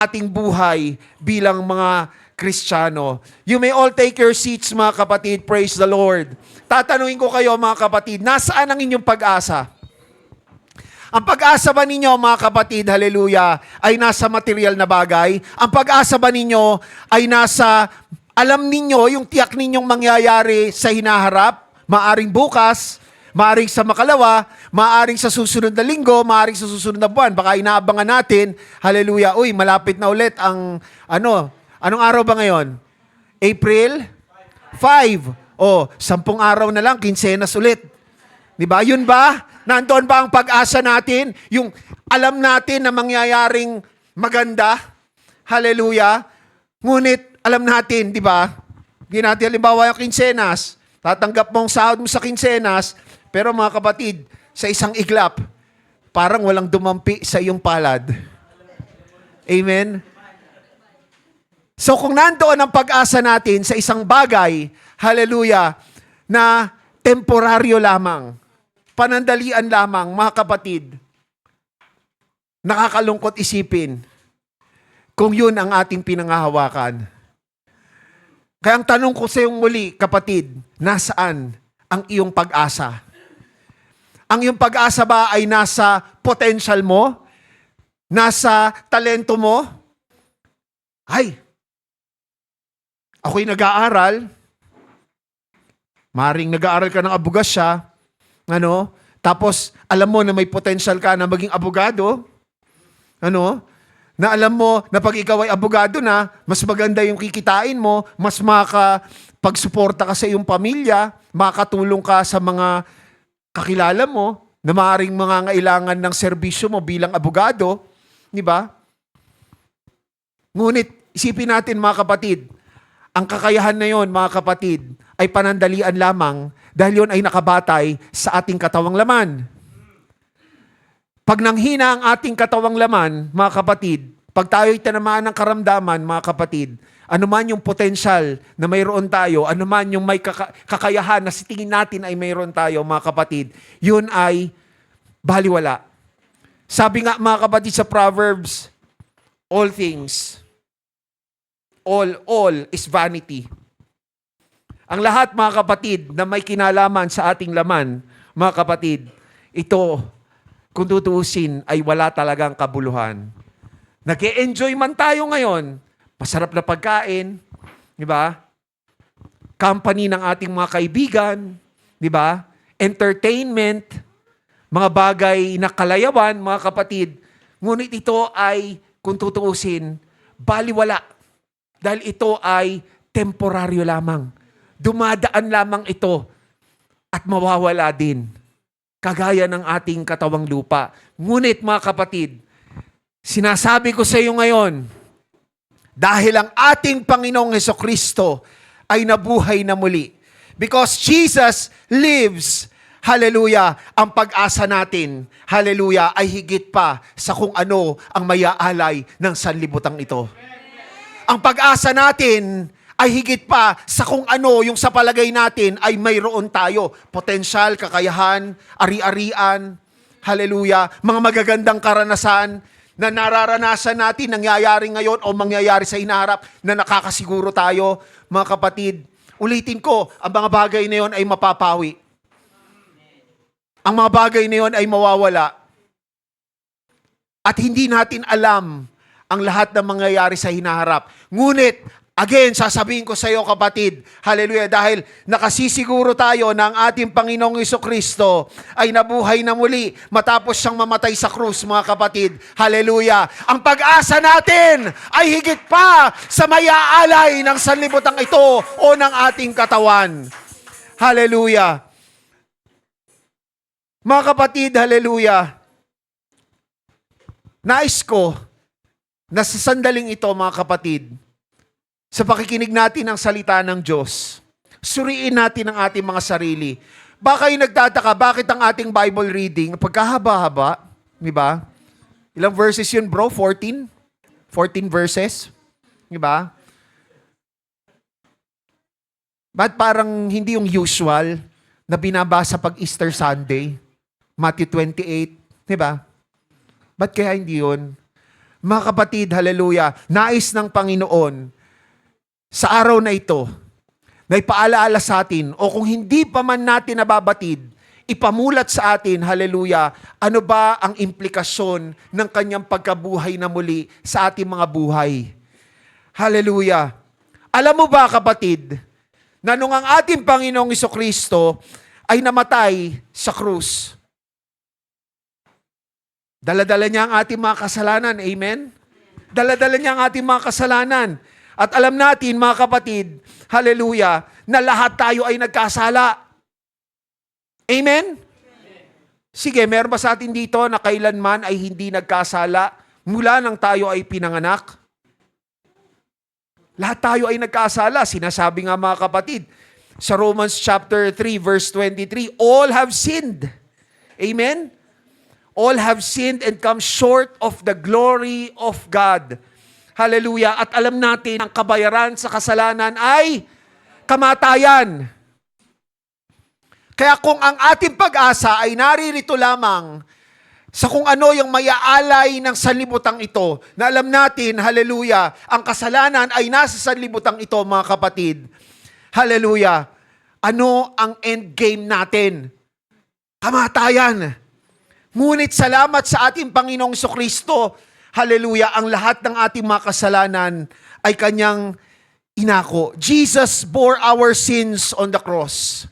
ating buhay bilang mga Kristiyano. You may all take your seats, mga kapatid. Praise the Lord. Tatanungin ko kayo, mga kapatid, nasaan ang inyong pag-asa? Ang pag-asa ba ninyo, mga kapatid, hallelujah, ay nasa material na bagay? Ang pag-asa ba ninyo ay nasa, alam ninyo, yung tiyak ninyong mangyayari sa hinaharap, maaring bukas, maaring sa makalawa, maaring sa susunod na linggo, maaring sa susunod na buwan. Baka inaabangan natin, hallelujah, uy, malapit na ulit ang, anong araw ba ngayon? April 5. O, 10 araw na lang, kinsenas ulit. Diba? Yun ba? Nandoon ba ang pag-asa natin? Yung alam natin na mangyayaring maganda? Hallelujah. Ngunit, alam natin, di ba? Hindi natin halimbawa yung kinsenas. Tatanggap mo ang sahod mo sa kinsenas, pero mga kapatid, sa isang iglap, parang walang dumampi sa iyong palad. Amen? So kung nandoon ang pag-asa natin sa isang bagay, hallelujah, na temporaryo lamang, panandalian lamang, mga kapatid, nakakalungkot isipin kung yun ang ating pinangahawakan. Kaya ang tanong ko sa iyong muli, kapatid, nasaan ang iyong pag-asa? Ang iyong pag-asa ba ay nasa potential mo? Nasa talento mo? Ay, ako'y nag-aaral. Maring nag-aaral ka ng abogasya. Tapos alam mo na may potential ka na maging abogado. Na alam mo na pag ikaw ay abogado na, mas maganda yung kikitain mo, mas makapagsuporta ka sa iyong pamilya, makakatulong ka sa mga kakilala mo na maaaring mangangailangan ng serbisyo mo bilang abogado. Di ba? Ngunit, isipin natin mga kapatid, ang kakayahan na yon, mga kapatid, ay panandalian lamang dahil yon ay nakabatay sa ating katawang laman. Pag nanghina ang ating katawang laman, mga kapatid, pag tayo'y tinamaan ng karamdaman, mga kapatid, anuman yung potensyal na mayroon tayo, anuman yung may kakayahan na sa tingin natin ay mayroon tayo, mga kapatid, yun ay baliwala. Sabi nga, mga kapatid, sa Proverbs, all things, all is vanity. Ang lahat, mga kapatid, na may kinalaman sa ating laman, mga kapatid, ito, kung tutuusin, ay wala talagang kabuluhan. Nag-e-enjoy man tayo ngayon, masarap na pagkain, di ba? Company ng ating mga kaibigan, di ba? Entertainment, mga bagay na kalayawan, mga kapatid. Ngunit ito ay, kung tutuusin, baliwala. Dahil ito ay temporaryo lamang. Dumadaan lamang ito at mawawala din. Kagaya ng ating katawang lupa. Ngunit mga kapatid, sinasabi ko sa iyo ngayon, dahil ang ating Panginoong Hesukristo ay nabuhay na muli. Because Jesus lives, hallelujah, ang pag-asa natin, hallelujah, ay higit pa sa kung ano ang mayaalay ng sanlibutan ito. Ang pag-asa natin ay higit pa sa kung ano yung sa palagay natin ay mayroon tayo. Potensyal, kakayahan, ari-arian, hallelujah, mga magagandang karanasan na nararanasan natin, nangyayari ngayon o mangyayari sa hinaharap na nakakasiguro tayo, mga kapatid. Ulitin ko, ang mga bagay na yon ay mapapawi. Ang mga bagay na yon ay mawawala. At hindi natin alam ang lahat ng mangyayari sa hinaharap. Ngunit, again, sasabihin ko sa iyo, kapatid, hallelujah, dahil nakasisiguro tayo na ang ating Panginoong Hesukristo ay nabuhay na muli matapos siyang mamatay sa krus, mga kapatid. Hallelujah. Ang pag-asa natin ay higit pa sa mayaalay ng sanlibutan ito o ng ating katawan. Hallelujah. Mga kapatid, hallelujah. Nais ko na sa sandaling ito, mga kapatid, sa pakikinig natin ng salita ng Diyos, suriin natin ang ating mga sarili. Baka yung nagtataka, bakit ang ating Bible reading, pagkahaba-haba, di ba? Ilang verses yun, bro? 14? 14 verses? Di ba? Ba't parang hindi yung usual na binabasa pag Easter Sunday? Matthew 28, di ba? Ba't kaya hindi yun? Mga kapatid, hallelujah, nais ng Panginoon sa araw na ito, na ipaalaala sa atin, o kung hindi pa man natin nababatid, ipamulat sa atin, hallelujah, ano ba ang implikasyon ng kanyang pagkabuhay na muli sa ating mga buhay. Hallelujah. Alam mo ba, kapatid, na nung ang ating Panginoong Jesucristo ay namatay sa krus, dala-dala niya ang ating mga kasalanan. Amen? Dala-dala niya ang ating mga kasalanan. At alam natin, mga kapatid, hallelujah, na lahat tayo ay nagkasala. Amen? Sige, meron ba sa atin dito na kailanman ay hindi nagkasala mula nang tayo ay pinanganak? Lahat tayo ay nagkasala. Sinasabi nga, mga kapatid, sa Romans chapter 3, verse 23, all have sinned. Amen? All have sinned and come short of the glory of God. Hallelujah. At alam natin, ang kabayaran sa kasalanan ay kamatayan. Kaya kung ang ating pag-asa ay naririto lamang sa kung ano yung mayaalay ng sanlibutang ito, na alam natin, hallelujah, ang kasalanan ay nasa sanlibutang ito, mga kapatid. Hallelujah. Ano ang end game natin? Kamatayan. Ngunit salamat sa ating Panginoong Jesucristo, hallelujah, ang lahat ng ating mga kasalanan ay kanyang inako. Jesus bore our sins on the cross.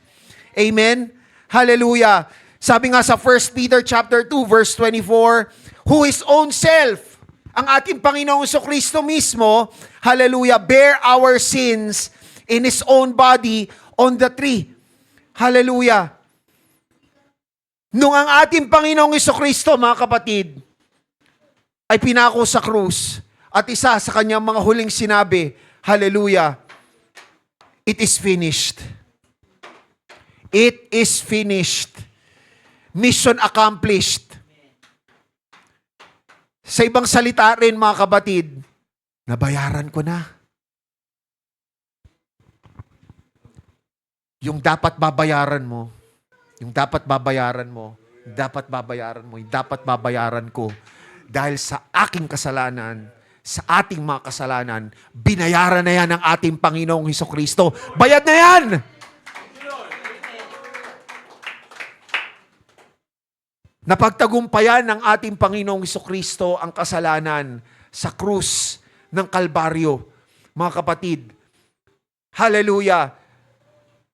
Amen? Hallelujah. Sabi nga sa 1 Peter chapter 2, verse 24, who his own self, ang ating Panginoong Jesucristo mismo, hallelujah, bear our sins in his own body on the tree. Hallelujah. Nung ang ating Panginoong Jesucristo, mga kapatid, ay pinako sa krus, at isa sa kanyang mga huling sinabi, hallelujah, it is finished. It is finished. Mission accomplished. Sa ibang salita rin, mga kapatid, nabayaran ko na. Yung dapat babayaran mo, yung dapat babayaran mo, dapat babayaran mo, yung dapat babayaran ko. Dahil sa aking kasalanan, sa ating mga kasalanan, binayaran na yan ng ating Panginoong Jesucristo. Bayad na yan! Napagtagumpayan ng ating Panginoong Jesucristo ang kasalanan sa krus ng Kalbaryo. Mga kapatid, hallelujah!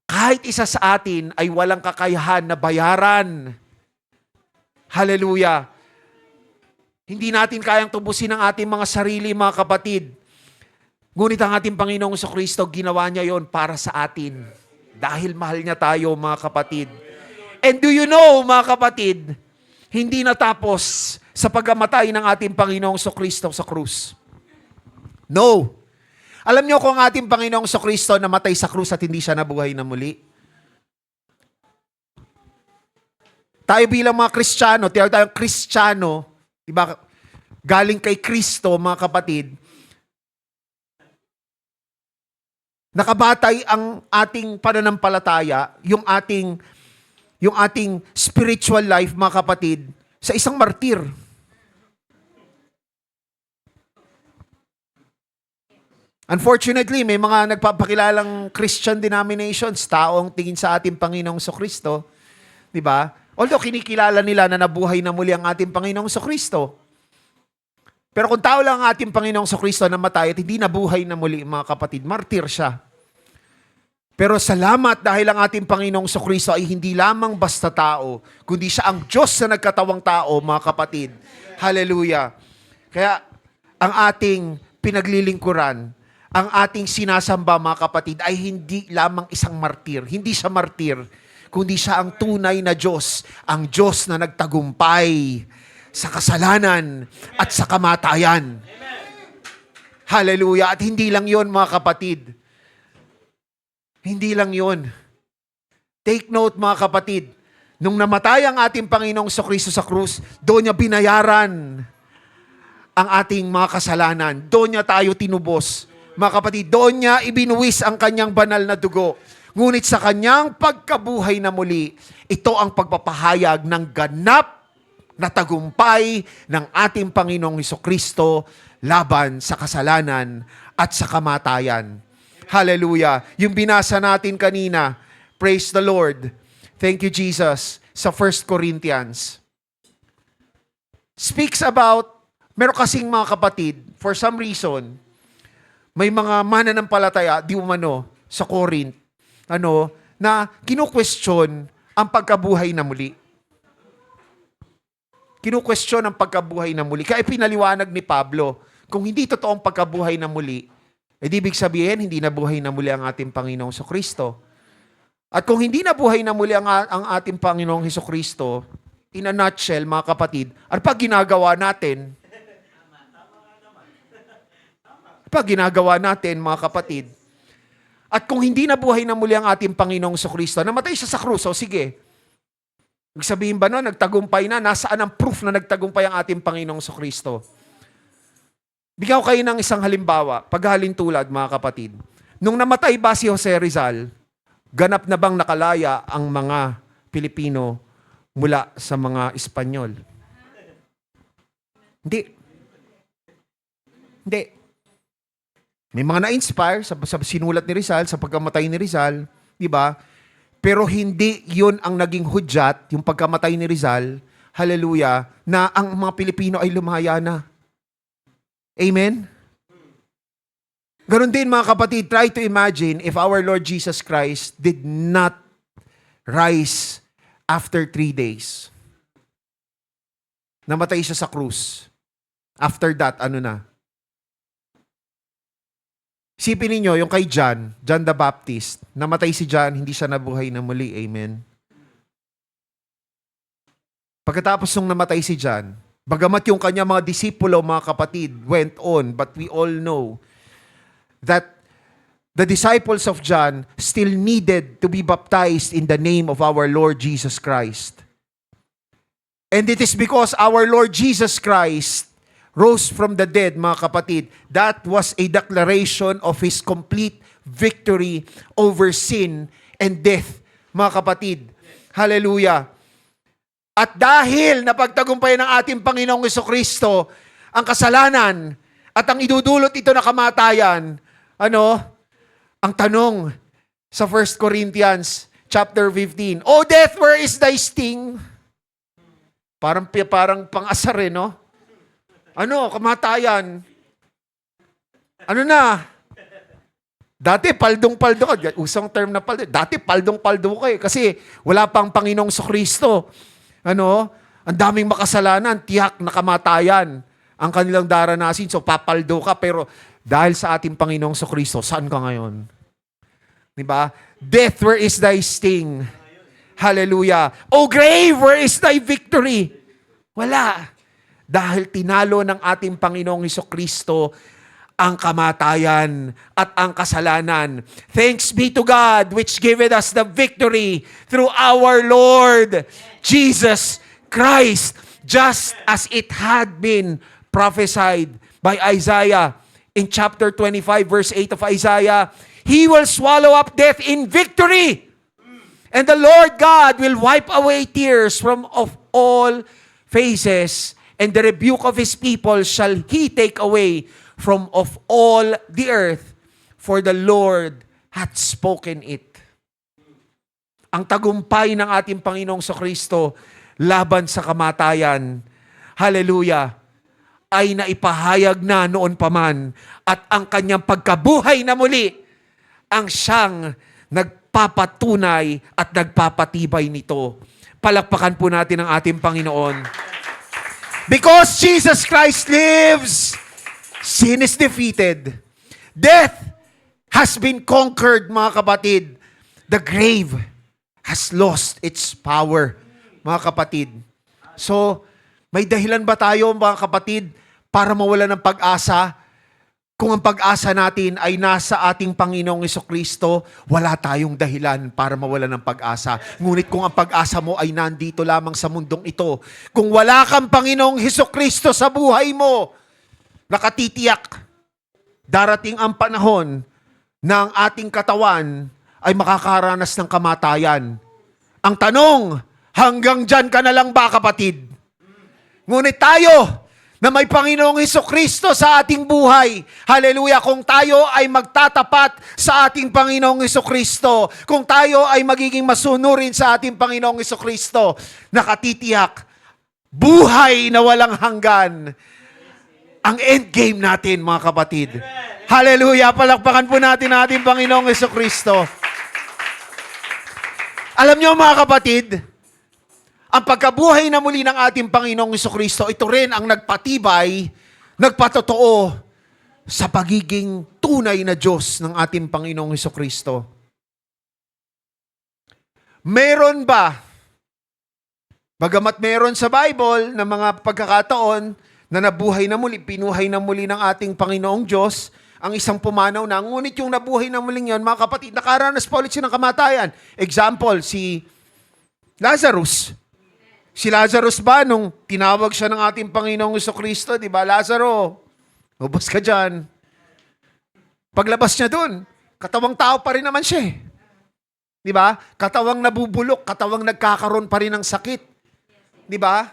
Kahit isa sa atin ay walang kakayahan na bayaran. Hallelujah. Hindi natin kayang tubusin ang ating mga sarili, mga kapatid. Ngunit ang ating Panginoong Jesucristo, ginawa niya yon para sa atin. Dahil mahal niya tayo, mga kapatid. And do you know, mga kapatid, hindi natapos sa pagkamatay ng ating Panginoong Jesucristo sa krus. No. Alam niyo kung ang ating Panginoong Jesucristo namatay sa krus at hindi siya nabuhay na muli? Tayo bilang mga Kristiyano, tayong Kristiyano, diba, galing kay Kristo, mga kapatid, nakabatay ang ating pananampalataya, yung ating spiritual life, mga kapatid, sa isang martir. Unfortunately, may mga nagpapakilalang Christian denominations, taong tingin sa ating Panginoong Jesucristo, di ba? Although kinikilala nila na nabuhay na muli ang ating Panginoong Jesucristo. Pero kung tao lang ang ating Panginoong Jesucristo namatay at hindi nabuhay na muli, mga kapatid, martir siya. Pero salamat dahil ang ating Panginoong Jesucristo ay hindi lamang basta tao, kundi siya ang Diyos na nagkatawang tao, mga kapatid. Hallelujah. Kaya ang ating pinaglilingkuran, ang ating sinasamba, mga kapatid, ay hindi lamang isang martir. Hindi siya martir, kundi siya ang tunay na Diyos, ang Diyos na nagtagumpay sa kasalanan at sa kamatayan. Hallelujah. At hindi lang yon, mga kapatid. Hindi lang yon. Take note, mga kapatid, nung namatay ang ating Panginoong Jesucristo sa krus, doon niya binayaran ang ating mga kasalanan. Doon niya tayo tinubos. Mga kapatid, doon niya ibinuwis ang kanyang banal na dugo. Ngunit sa kanyang pagkabuhay na muli, ito ang pagpapahayag ng ganap na tagumpay ng ating Panginoong Hesukristo laban sa kasalanan at sa kamatayan. Hallelujah. Yung binasa natin kanina, praise the Lord. Thank you, Jesus, sa 1 Corinthians. Speaks about, meron kasing mga kapatid, for some reason, may mga mananampalataya, di umano, sa Corinth, na kinu-question ang pagkabuhay na muli. Kinu-question ang pagkabuhay na muli. Kaya pinaliwanag ni Pablo, kung hindi totoong pagkabuhay na muli, ibig sabihin, hindi na buhay na muli ang ating Panginoong Hesukristo. At kung hindi na buhay na muli ang ating Panginoong Hesukristo, in a nutshell, mga kapatid, ano pa ginagawa natin? Ano pa ginagawa natin, mga kapatid? At kung hindi na buhay na muli ang ating Panginoong Hesukristo, namatay siya sa krus, o sige. Ibig sabihin ba nagtagumpay na? Nasaan ang proof na nagtagumpay ang ating Panginoong Hesukristo? Bigyan ko kayo ng isang halimbawa, paghalintulad, mga kapatid. Nung namatay ba si Jose Rizal, ganap na bang nakalaya ang mga Pilipino mula sa mga Espanyol? Hindi. Hindi. May mga na-inspire sa sinulat ni Rizal, sa pagkamatay ni Rizal, di ba? Pero hindi yun ang naging hudyat, yung pagkamatay ni Rizal, hallelujah, na ang mga Pilipino ay lumaya na. Amen? Ganon din, mga kapatid, try to imagine if our Lord Jesus Christ did not rise after 3 days. Namatay siya sa krus. After that, ano na? Sipin ninyo, yung kay John the Baptist, namatay si John, hindi siya nabuhay na muli. Amen? Pagkatapos nung namatay si John, bagamat yung kanya mga disipulo, mga kapatid, went on, but we all know that the disciples of John still needed to be baptized in the name of our Lord Jesus Christ. And it is because our Lord Jesus Christ rose from the dead, mga kapatid, that was a declaration of His complete victory over sin and death, mga kapatid. Hallelujah. At dahil napagtagumpay ng ating Panginoong Hesukristo ang kasalanan at ang idudulot ito na kamatayan, ang tanong sa 1 Corinthians chapter 15, O death, where is thy sting? Parang pang-asar no? Kamatayan. Ano na? Dati, paldong-paldo ka. Usang term na paldo. Dati, paldong-paldo ka kasi wala pang Panginoong Hesukristo. Ang daming makasalanan, tiyak na kamatayan ang kanilang daranasin. So, papaldo ka. Pero dahil sa ating Panginoong Hesukristo, saan ka ngayon? Diba? Death, where is thy sting? Hallelujah. O grave, where is thy victory? Wala. Dahil tinalo ng ating Panginoong Hesukristo ang kamatayan at ang kasalanan. Thanks be to God which giveth us the victory through our Lord Jesus Christ, just as it had been prophesied by Isaiah in chapter 25 verse 8 of Isaiah. He will swallow up death in victory, and the Lord God will wipe away tears from of all faces, and the rebuke of His people shall He take away from of all the earth, for the Lord hath spoken it. Ang tagumpay ng ating Panginoong Hesukristo laban sa kamatayan, hallelujah, ay naipahayag na noon pa man, at ang kanyang pagkabuhay na muli ang siyang nagpapatunay at nagpapatibay nito. Palakpakan po natin ang ating Panginoon. Because Jesus Christ lives, sin is defeated. Death has been conquered, mga kapatid. The grave has lost its power, mga kapatid. So, may dahilan ba tayo, mga kapatid, para mawala ng pag-asa? Kung ang pag-asa natin ay nasa ating Panginoong Hesukristo, wala tayong dahilan para mawala ng pag-asa. Ngunit kung ang pag-asa mo ay nandito lamang sa mundong ito, kung wala kang Panginoong Hesukristo sa buhay mo, nakatitiyak, darating ang panahon na ang ating katawan ay makakaranas ng kamatayan. Ang tanong, hanggang dyan ka na lang ba, kapatid? Ngunit tayo, na may Panginoong Hesukristo sa ating buhay. Hallelujah! Kung tayo ay magtatapat sa ating Panginoong Hesukristo, kung tayo ay magiging masunurin sa ating Panginoong Hesukristo, nakatitiyak, buhay na walang hanggan. Ang endgame natin, mga kapatid. Hallelujah! Palakpakan po natin ang ating Panginoong Hesukristo. Alam niyo, mga kapatid, ang pagkabuhay na muli ng ating Panginoong Hesukristo, ito rin ang nagpatibay, nagpatotoo sa pagiging tunay na Diyos ng ating Panginoong Hesukristo. Meron ba, bagamat meron sa Bible na mga pagkakataon na nabuhay na muli, pinuhay na muli ng ating Panginoong Diyos, ang isang pumanaw na, ngunit yung nabuhay na muling yon, mga kapatid, nakaranas pa ulit siya ng kamatayan. Example, si Lazarus. Si Lazarus ba, nung tinawag siya ng ating Panginoong Hesukristo, di ba, Lazaro, ubos ka dyan. Paglabas niya dun, katawang tao pa rin naman siya. Di ba? Katawang nabubulok, katawang nagkakaroon pa rin ng sakit. Di ba?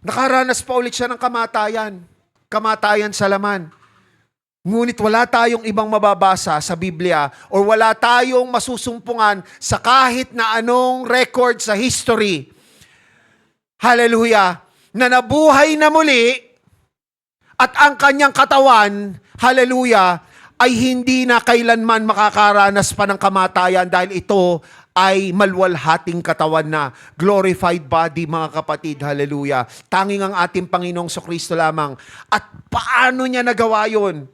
Nakaranas pa ulit siya ng kamatayan. Kamatayan sa laman. Ngunit wala tayong ibang mababasa sa Biblia o wala tayong masusumpungan sa kahit na anong record sa history. Hallelujah! Na nabuhay na muli at ang kanyang katawan, hallelujah, ay hindi na kailanman makakaranas pa ng kamatayan dahil ito ay malwalhating katawan na, glorified body, mga kapatid, hallelujah. Tanging ang ating Panginoong Kristo lamang. At paano niya nagawa yun?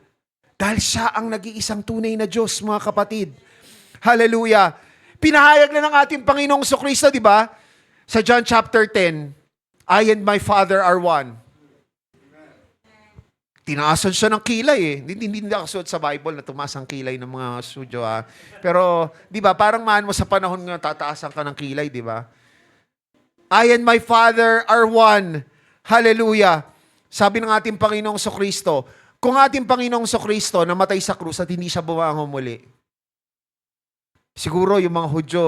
Dahil siya ang nag-iisang tunay na Diyos, mga kapatid. Hallelujah. Pinahayag na ng ating Panginoong Kristo, di ba? Sa John chapter 10, I and my Father are one. Tinaasan siya ng kilay eh. Hindi nakasuot sa Bible na tumaas ang kilay ng mga studio ha. Pero, di ba, parang maan mo sa panahon nga tataasan ka ng kilay, di ba? I and my Father are one. Hallelujah. Sabi ng ating Panginoong Kristo, kung ating Panginoong Kristo namatay sa krus at hindi siya bumangon muli, siguro yung mga Hudyo,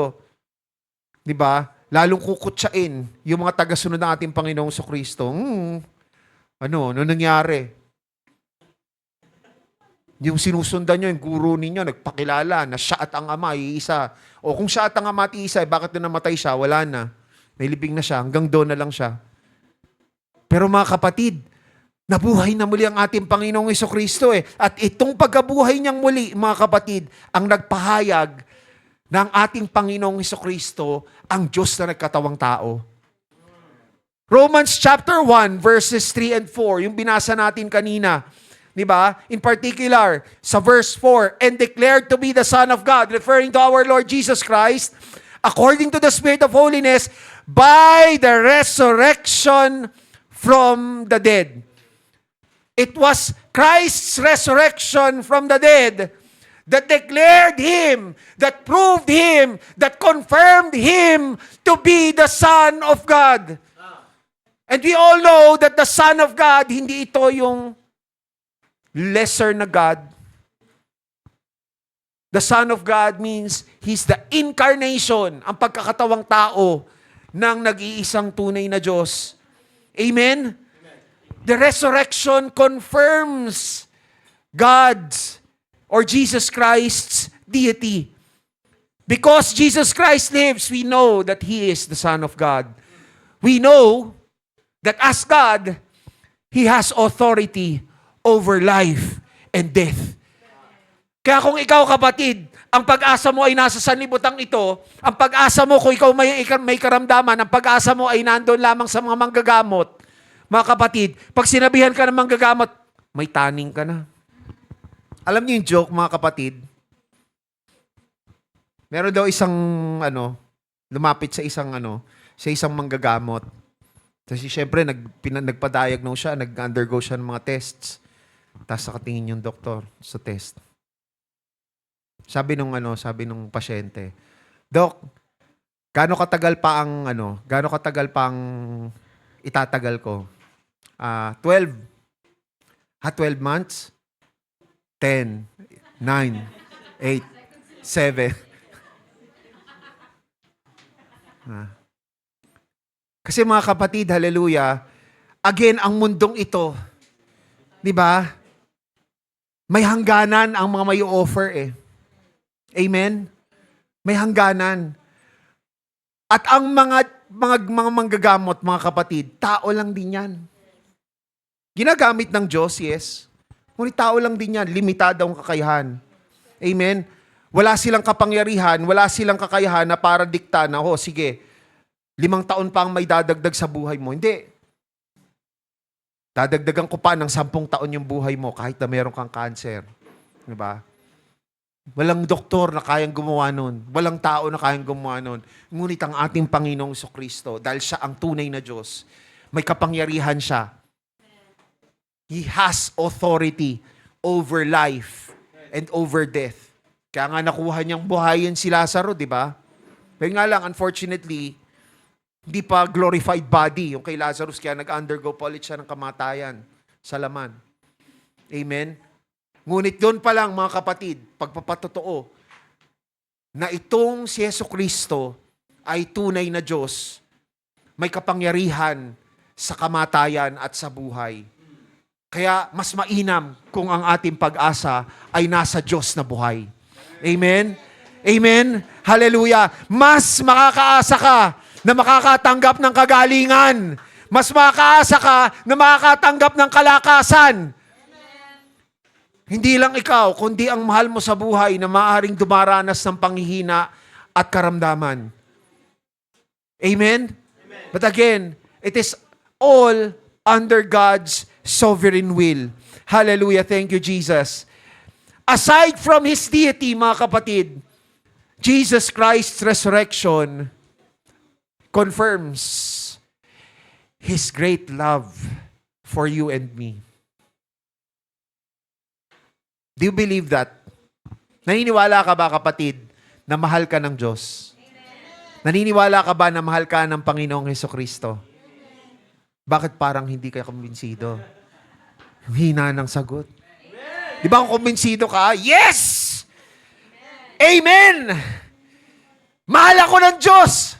di ba, lalong kukutsain yung mga tagasunod ng ating Panginoong Kristo. Ano nangyari? Yung sinusundan nyo, yung guro ninyo, nagpakilala na siya at ang Ama, iisa. O kung siya at ang Ama at iisa, bakit na namatay siya? Wala na. Nailibing na siya. Hanggang doon na lang siya. Pero mga kapatid, nabuhay na muli ang ating Panginoong Kristo eh. At itong pagkabuhay niyang muli, mga kapatid, ang nagpahayag ng ating Panginoong Kristo, ang Diyos na nagkatawang tao. Romans chapter 1, verses 3 and 4, yung binasa natin kanina, di ba? In particular, sa verse 4, and declared to be the Son of God, referring to our Lord Jesus Christ, according to the Spirit of holiness, by the resurrection from the dead. It was Christ's resurrection from the dead that declared Him, that proved Him, that confirmed Him to be the Son of God. And we all know that the Son of God, hindi ito yung lesser na God. The Son of God means He's the incarnation, ang pagkakatawang tao ng nag-iisang tunay na Diyos. Amen? The resurrection confirms God's or Jesus Christ's deity. Because Jesus Christ lives, we know that He is the Son of God. We know that as God, He has authority over life and death. Kaya kung ikaw, kapatid, ang pag-asa mo ay nasa sanlibutan ito, ang pag-asa mo kung ikaw may karamdaman, ang pag-asa mo ay nandoon lamang sa mga manggagamot, mga kapatid, pag sinabihan ka ng manggagamot, may taning ka na. Alam niyo yung joke, mga kapatid? Meron daw isang, lumapit sa isang manggagamot. Kasi syempre, nagpa-diagnose siya, nag-undergo siya ng mga tests. Tapos nakatingin yung doktor sa test. Sabi nung pasyente, Doc, gaano katagal pa ang itatagal ko? 12. 12 months? 10, 9, 8, 7. Kasi mga kapatid, hallelujah, again, ang mundong ito, di ba? May hangganan ang mga may offer eh. Amen? May hangganan. At ang mga manggagamot, mga kapatid, tao lang din yan. Ginagamit ng Diyos, yes. Ngunit tao lang din yan, limitado ang kakayahan. Amen? Wala silang kapangyarihan, wala silang kakayahan na para dikta na, sige, 5 taon pa ang may dadagdag sa buhay mo. Hindi. Dadagdagan ko pa ng 10 taon yung buhay mo kahit na meron kang cancer. Diba? Walang doktor na kayang gumawa nun. Walang tao na kayang gumawa nun. Ngunit ang ating Panginoong Jesucristo, dahil siya ang tunay na Diyos, may kapangyarihan siya. He has authority over life and over death. Kaya nga nakuha niyang buhayin si Lazaro, di ba? Pero nga lang, unfortunately, hindi pa glorified body yung kay Lazarus, kaya nag-undergo pa ulit siya ng kamatayan sa laman. Amen? Ngunit doon pa lang, mga kapatid, pagpapatotoo, na itong si Jesucristo ay tunay na Diyos, may kapangyarihan sa kamatayan at sa buhay. Kaya mas mainam kung ang ating pag-asa ay nasa Diyos na buhay. Amen? Amen? Hallelujah! Mas makakaasa ka na makakatanggap ng kagalingan. Mas makakaasa ka na makakatanggap ng kalakasan. Hindi lang ikaw, kundi ang mahal mo sa buhay na maaaring dumaranas ng panghihina at karamdaman. Amen? But again, it is all under God's sovereign will. Hallelujah. Thank you, Jesus. Aside from His deity, mga kapatid, Jesus Christ's resurrection confirms His great love for you and me. Do you believe that? Naniniwala ka ba, kapatid, na mahal ka ng Diyos? Naniniwala ka ba na mahal ka ng Panginoong Jesucristo? Bakit parang hindi ka kumbinsido? Hina ng sagot. Di ba kung kumbinsido ka? Yes! Amen! Mahal ako ng Diyos!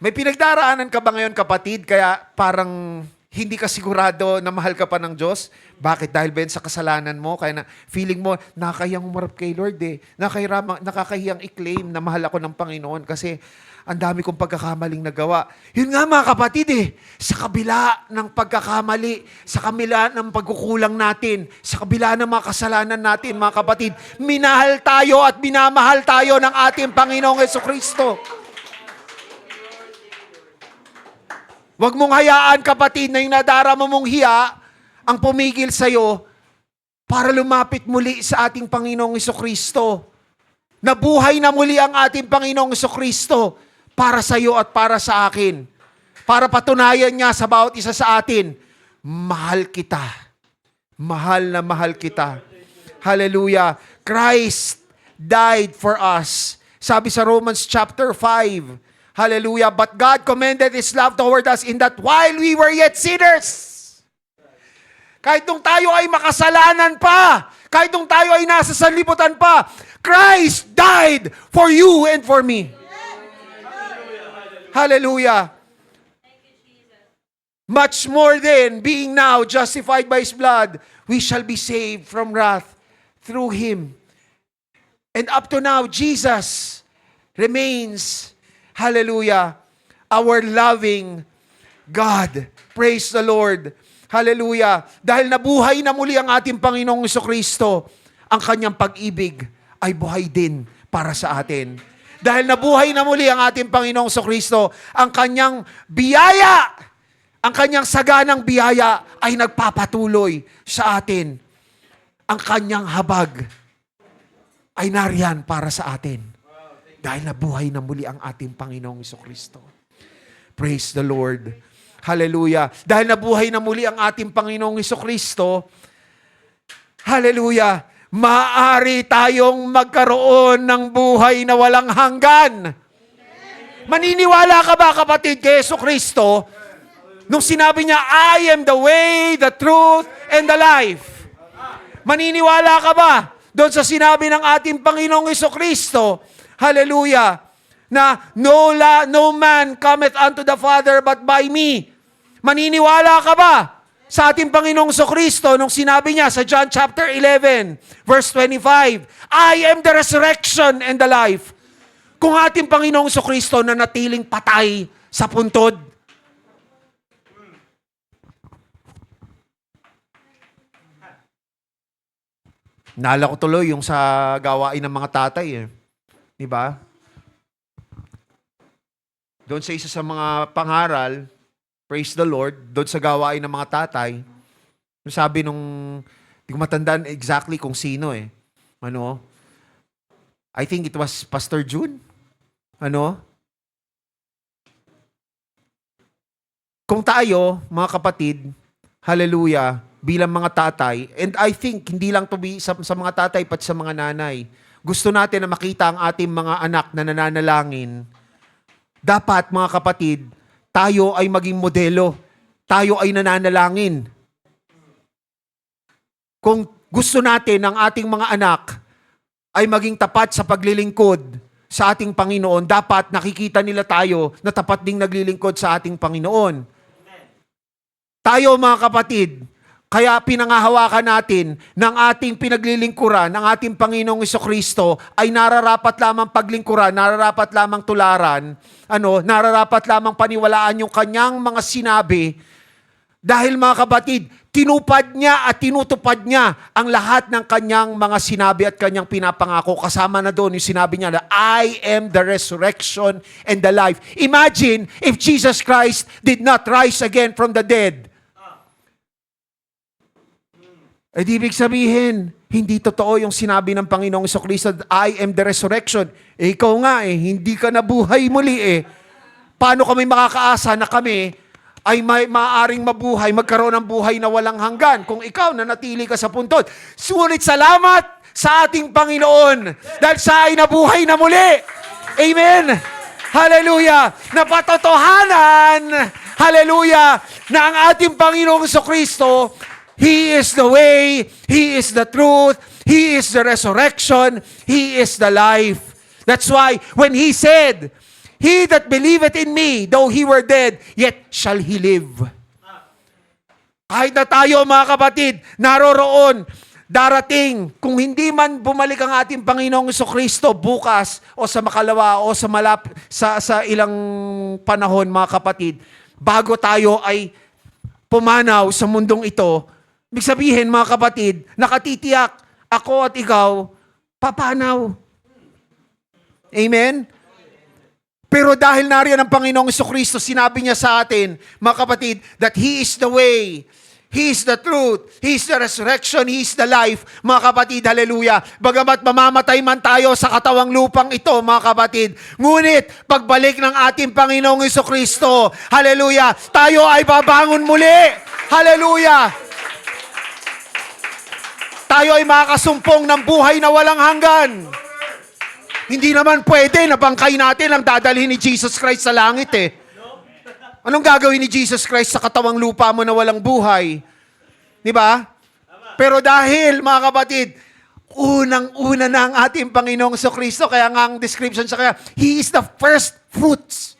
May pinagdaraanan ka ba ngayon, kapatid, kaya parang hindi ka sigurado na mahal ka pa ng Diyos? Bakit? Dahil ba sa kasalanan mo? Kaya na feeling mo, nakakahiyang umarap kay Lord eh. Nakakahiyang i-claim na mahal ako ng Panginoon kasi ang dami kong pagkakamaling nagawa. Yun nga, mga kapatid sa kabila ng pagkakamali, sa kabila ng pagkukulang natin, sa kabila ng mga kasalanan natin, mga kapatid, minahal tayo at minamahal tayo ng ating Panginoong Jesucristo. Huwag mong hayaan, kapatid, na yung nadarama mong hiya ang pumigil sa'yo para lumapit muli sa ating Panginoong Jesucristo. Nabuhay na muli ang ating Panginoong Jesucristo para sa'yo at para sa akin. Para patunayan niya sa bawat isa sa atin, mahal kita. Mahal na mahal kita. Hallelujah. Christ died for us. Sabi sa Romans chapter 5, hallelujah. But God commended His love toward us in that while we were yet sinners. Kahit nung tayo ay makasalanan pa, kahit nung tayo ay nasa sanlibutan pa, Christ died for you and for me. Hallelujah. Much more than being now justified by His blood, we shall be saved from wrath through Him. And up to now, Jesus remains, hallelujah, our loving God. Praise the Lord. Hallelujah. Dahil nabuhay na muli ang ating Panginoong Jesucristo, ang Kanyang pag-ibig ay buhay din para sa atin. Dahil nabuhay na muli ang ating Panginoong Jesucristo, ang Kanyang biyaya, ang Kanyang saganang biyaya ay nagpapatuloy sa atin. Ang Kanyang habag ay nariyan para sa atin. Dahil nabuhay na muli ang ating Panginoong Jesucristo. Praise the Lord. Hallelujah. Dahil nabuhay na muli ang ating Panginoong Jesucristo, hallelujah, maaari tayong magkaroon ng buhay na walang hanggan. Maniniwala ka ba, kapatid, kay Jesucristo, nung sinabi niya, I am the way, the truth, and the life? Maniniwala ka ba doon sa sinabi ng ating Panginoong Jesucristo, hallelujah, na no man cometh unto the Father but by me. Maniniwala ka ba sa ating Panginoong Kristo nung sinabi niya sa John chapter 11, verse 25, I am the resurrection and the life. Kung ating Panginoong Kristo na natiling patay sa puntod, naalala ko tuloy yung sa gawain ng mga tatay eh. Di ba? Doon sa isa sa mga pangaral, praise the Lord, doon sa gawain ng mga tatay, sabi nung, hindi ko matandaan exactly kung sino eh. I think it was Pastor June. Kung tayo, mga kapatid, hallelujah, bilang mga tatay, and I think hindi lang to be sa mga tatay, pati sa mga nanay, gusto natin na makita ang ating mga anak na nananalangin. Dapat, mga kapatid, tayo ay maging modelo. Tayo ay nananalangin. Kung gusto natin ang ating mga anak ay maging tapat sa paglilingkod sa ating Panginoon, dapat nakikita nila tayo na tapat ding naglilingkod sa ating Panginoon. Tayo, mga kapatid, kaya pinangahawakan natin ng ating pinaglilingkuran, ng ating Panginoong Kristo ay nararapat lamang paglingkuran, nararapat lamang tularan, nararapat lamang paniwalaan yung kanyang mga sinabi. Dahil, mga kapatid, tinupad niya at tinutupad niya ang lahat ng kanyang mga sinabi at kanyang pinapangako. Kasama na doon yung sinabi niya na, I am the resurrection and the life. Imagine if Jesus Christ did not rise again from the dead. Di ibig sabihin, hindi totoo yung sinabi ng Panginoong Kristo, I am the resurrection. Ikaw nga hindi ka nabuhay muli Paano kami makakaasa na kami ay maaaring mabuhay, magkaroon ng buhay na walang hanggan kung ikaw na natili ka sa puntod? Sulit salamat sa ating Panginoon dahil siya ay nabuhay na muli. Amen! Hallelujah! Napatotohanan, hallelujah, na ang ating Panginoong Kristo, He is the way, He is the truth, He is the resurrection, He is the life. That's why when He said, He that believeth in me, though he were dead, yet shall he live. Kahit na tayo, mga kapatid, naroroon, darating, kung hindi man bumalik ang ating Panginoong Kristo bukas o sa makalawa o sa ilang panahon, mga kapatid, bago tayo ay pumanaw sa mundong ito, ibig sabihin, mga kapatid, nakatitiyak, ako at ikaw, papanaw. Amen? Pero dahil nariyan ang Panginoong Kristo, sinabi niya sa atin, mga kapatid, that He is the way, He is the truth, He is the resurrection, He is the life. Mga kapatid, hallelujah. Bagamat mamamatay man tayo sa katawang lupang ito, mga kapatid, ngunit pagbalik ng ating Panginoong Kristo, hallelujah, tayo ay babangon muli. Hallelujah. Tayo ay makakasumpong ng buhay na walang hanggan. Hindi naman pwede na bangkay natin ang dadalhin ni Jesus Christ sa langit Anong gagawin ni Jesus Christ sa katawang lupa mo na walang buhay? Di ba? Pero dahil, mga kapatid, unang-una na ang ating Panginoong Kristo, kaya nga ang description sa kanya, He is the first fruits.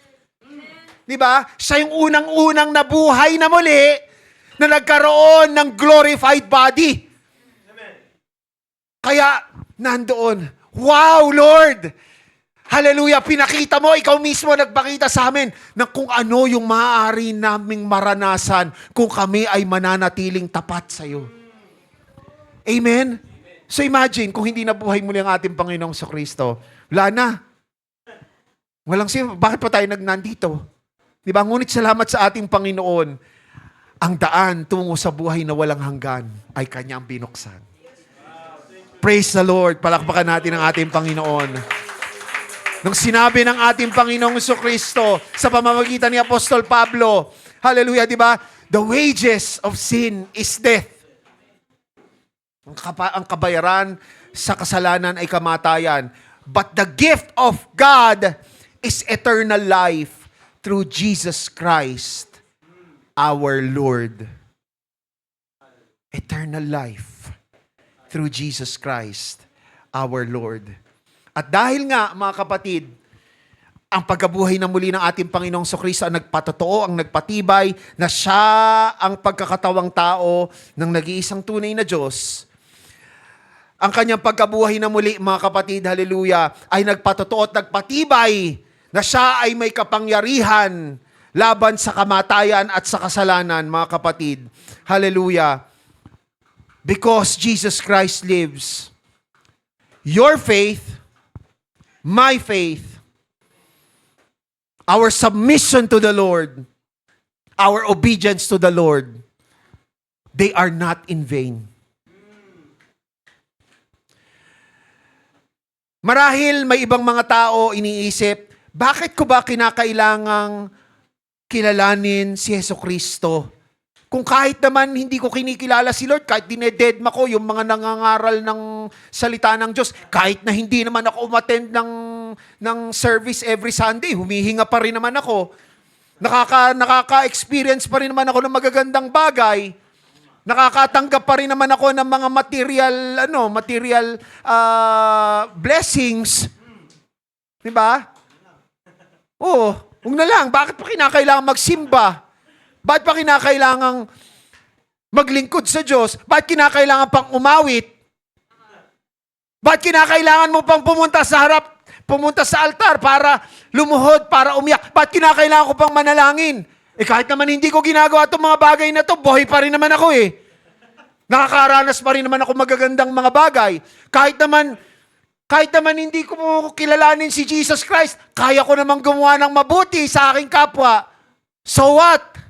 Di ba? Siya yung unang-unang nabuhay na muli na nagkaroon ng glorified body. Kaya, nandoon, wow, Lord! Hallelujah! Pinakita mo, ikaw mismo nagpakita sa amin na kung ano yung maaari naming maranasan kung kami ay mananatiling tapat sa iyo. Amen? So imagine, kung hindi nabuhay muli ang ating Panginoong Kristo, wala na. Walang bakit pa tayo nandito? Diba? Ngunit salamat sa ating Panginoon, ang daan tungo sa buhay na walang hanggan ay Kanyang binuksan. Praise the Lord. Palakpakan natin ang ating Panginoon. Nung sinabi ng ating Panginoong Kristo sa pamamagitan ni Apostol Pablo, hallelujah, di ba? The wages of sin is death. Ang kabayaran sa kasalanan ay kamatayan. But the gift of God is eternal life through Jesus Christ, our Lord. Eternal life through Jesus Christ, our Lord. At dahil nga, mga kapatid, Ang pagkabuhay na muli ng ating Panginoong Kristo ang nagpatotoo, ang nagpatibay na siya ang pagkakatawang tao ng nag-iisang tunay na Diyos. Ang kanyang pagkabuhay na muli, mga kapatid, hallelujah, ay nagpatotoo at nagpatibay na siya ay may kapangyarihan laban sa kamatayan at sa kasalanan, mga kapatid. Hallelujah. Because Jesus Christ lives, your faith, my faith, our submission to the Lord, our obedience to the Lord, they are not in vain. Marahil may ibang mga tao iniisip, bakit ko ba kinakailangang kilalanin si Jesucristo? Kung kahit naman hindi ko kinikilala si Lord, kahit dinededma ko yung mga nangangaral ng salita ng Diyos, kahit na hindi naman ako umattend ng service every Sunday, humihinga pa rin naman ako. Nakaka-experience pa rin naman ako ng magagandang bagay. Nakakatanggap pa rin naman ako ng mga material blessings. Di ba? Oo, huwag na lang. Bakit pa kinakailangan magsimba? Bakit pa kinakailangang maglingkod sa Diyos? Bakit kinakailangan pang umawit? Bakit kinakailangan mo pang pumunta sa altar para lumuhod, para umiyak? Bakit kinakailangan ko pang manalangin? Kahit naman hindi ko ginagawa itong mga bagay na to, buhay pa rin naman ako eh. Nakakaranas pa rin naman ako magagandang mga bagay. Kahit naman hindi ko kilalanin si Jesus Christ, kaya ko namang gumawa ng mabuti sa aking kapwa. So what?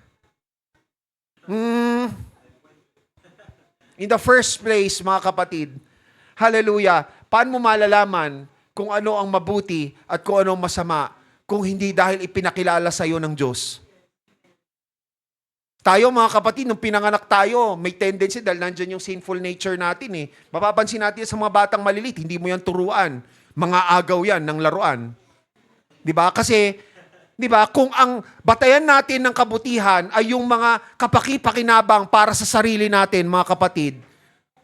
In the first place, mga kapatid, hallelujah, paano mo malalaman kung ano ang mabuti at kung ano ang masama kung hindi dahil ipinakilala sa iyo ng Diyos? Tayo, mga kapatid, nung pinanganak tayo, may tendency dahil nandyan yung sinful nature natin eh. Mapapansin natin sa mga batang malilit, hindi mo yan turuan. Mga agaw yan ng laruan. Diba? Kasi, diba, kung ang batayan natin ng kabutihan ay yung mga kapaki-pakinabang para sa sarili natin, mga kapatid,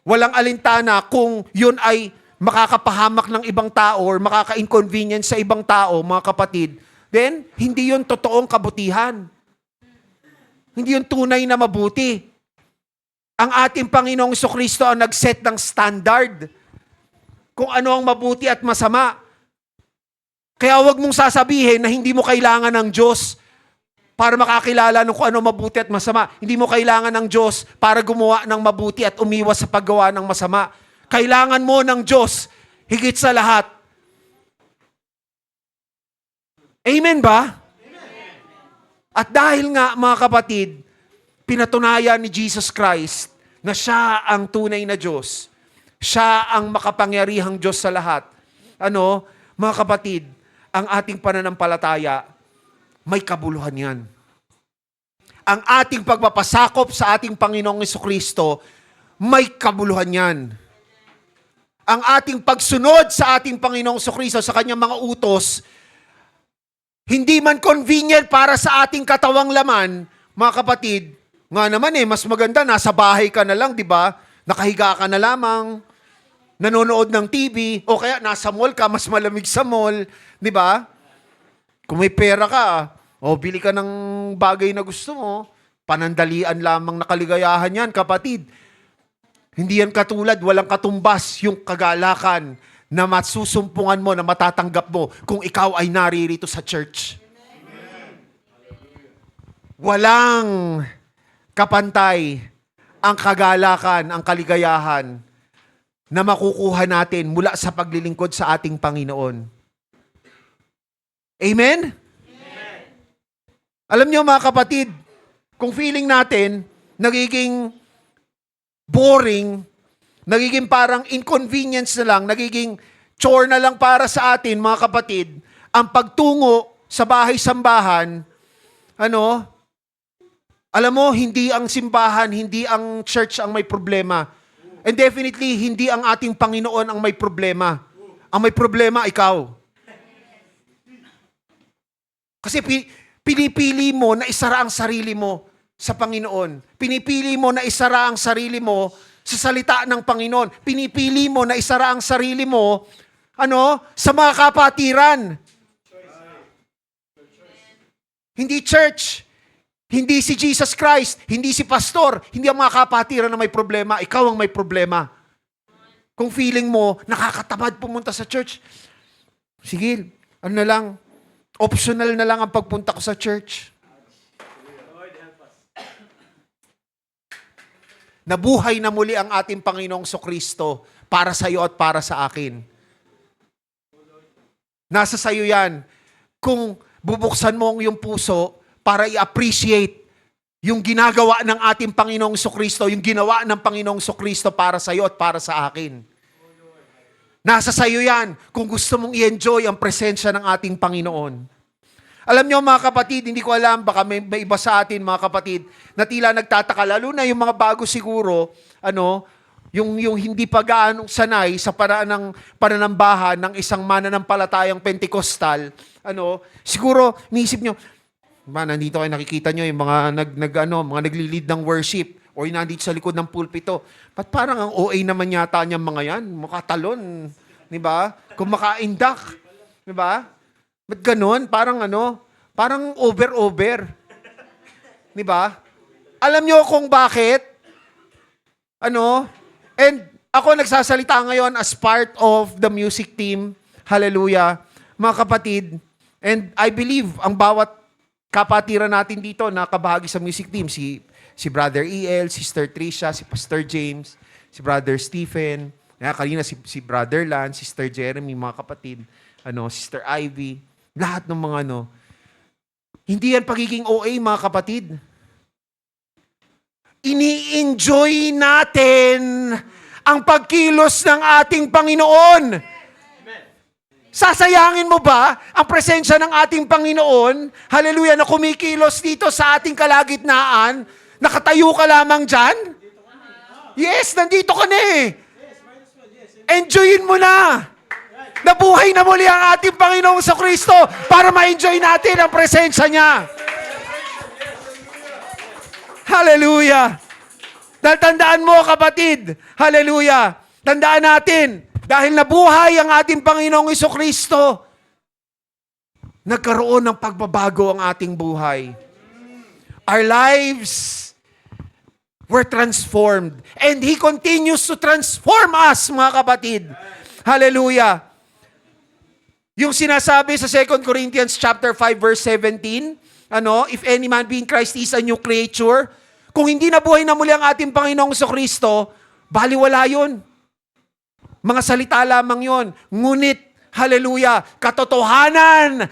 walang alintana kung yun ay makakapahamak ng ibang tao or makaka-inconvenience sa ibang tao, mga kapatid, then, hindi yun totoong kabutihan. Hindi yung tunay na mabuti. Ang ating Panginoong Jesucristo ang nag-set ng standard kung ano ang mabuti at masama. Kaya huwag mong sasabihin na hindi mo kailangan ng Diyos para makakilala ng kung ano mabuti at masama. Hindi mo kailangan ng Diyos para gumawa ng mabuti at umiwas sa paggawa ng masama. Kailangan mo ng Diyos higit sa lahat. Amen ba? At dahil nga, mga kapatid, pinatunayan ni Jesus Christ na siya ang tunay na Diyos. Siya ang makapangyarihang Diyos sa lahat. Mga kapatid, ang ating pananampalataya, may kabuluhan yan. Ang ating pagpapasakop sa ating Panginoong Jesucristo, may kabuluhan yan. Ang ating pagsunod sa ating Panginoong Jesucristo sa kanyang mga utos, hindi man convenient para sa ating katawang laman, mga kapatid, nga naman mas maganda, nasa bahay ka na lang, di ba? Nakahiga ka na lamang, nanonood ng TV, o kaya nasa mall ka, mas malamig sa mall, di ba? Kung may pera ka, bili ka ng bagay na gusto mo, panandalian lamang na kaligayahan yan, kapatid. Hindi yan katulad, walang katumbas yung kagalakan na masusumpungan mo, na matatanggap mo kung ikaw ay naririto sa church. Walang kapantay ang kagalakan, ang kaligayahan na makukuha natin mula sa paglilingkod sa ating Panginoon. Amen? Amen. Alam niyo, mga kapatid, kung feeling natin nagiging boring, nagiging parang inconvenience na lang, nagiging chore na lang para sa atin, mga kapatid, ang pagtungo sa bahay-sambahan, alam mo, hindi ang simbahan, hindi ang church ang may problema. And definitely, hindi ang ating Panginoon ang may problema. Ang may problema, ikaw. Kasi pinipili mo na isara ang sarili mo sa Panginoon. Pinipili mo na isara ang sarili mo sa salita ng Panginoon. Pinipili mo na isara ang sarili mo, sa mga kapatiran. Hindi church, hindi si Jesus Christ, hindi si pastor, hindi ang mga kapatiran na may problema, ikaw ang may problema. Kung feeling mo, nakakatamad pumunta sa church, sige, ano na lang, optional na lang ang pagpunta ko sa church. Nabuhay na muli ang ating Panginoong Kristo para sa iyo at para sa akin. Nasa sa iyo yan. Kung bubuksan mo ang iyong puso para i-appreciate yung ginagawa ng ating Panginoong Kristo, yung ginawa ng Panginoong Kristo para sa iyo at para sa akin. Nasa sa iyo yan kung gusto mong i-enjoy ang presensya ng ating Panginoon. Alam niyo mga kapatid, hindi ko alam, baka may iba sa atin mga kapatid, na tila nagtataka, lalo na yung mga bago siguro, yung hindi pa gaano sanay sa paraan ng pananambahan ng isang mananampalatayang Pentecostal, siguro, niisip nyo, nandito kayo nakikita nyo yung mga mga nagli-lead ng worship, o yung nandito sa likod ng pulpito. Ba't parang ang OA naman yata niyang mga yan? Makatalon, di ba? Kumakaindak, di ba? Ba't ganun? Parang parang over. Di ba? Alam nyo kung bakit? And ako nagsasalita ngayon as part of the music team. Hallelujah. Mga kapatid, and I believe ang bawat kapatiran natin dito na kabahagi sa music team, si Brother E.L., Sister Tricia, si Pastor James, si Brother Stephen, kanina si Brother Lan, Sister Jeremy, mga kapatid, Sister Ivy, lahat ng mga hindi yan pagiging OA, mga kapatid. Ini-enjoy natin ang pagkilos ng ating Panginoon. Sasayangin mo ba ang presensya ng ating Panginoon, hallelujah, na kumikilos dito sa ating kalagitnaan, nakatayo ka lamang dyan? Yes, nandito ka na eh. Enjoyin mo na. Nabuhay na muli ang ating Panginoong Kristo para ma-enjoy natin ang presensya niya. Hallelujah. Dahil tandaan mo, kapatid, hallelujah, tandaan natin, dahil nabuhay ang ating Panginoong Kristo, nagkaroon ng pagbabago ang ating buhay. Our lives were transformed. And He continues to transform us, mga kapatid. Hallelujah. Yung sinasabi sa 2 Corinthians chapter 5 verse 17, if any man be in Christ, he is a new creature. Kung hindi nabuhay na muli ang ating Panginoong Kristo, baliwala yun. Mga salita lamang yun. Ngunit, hallelujah, katotohanan,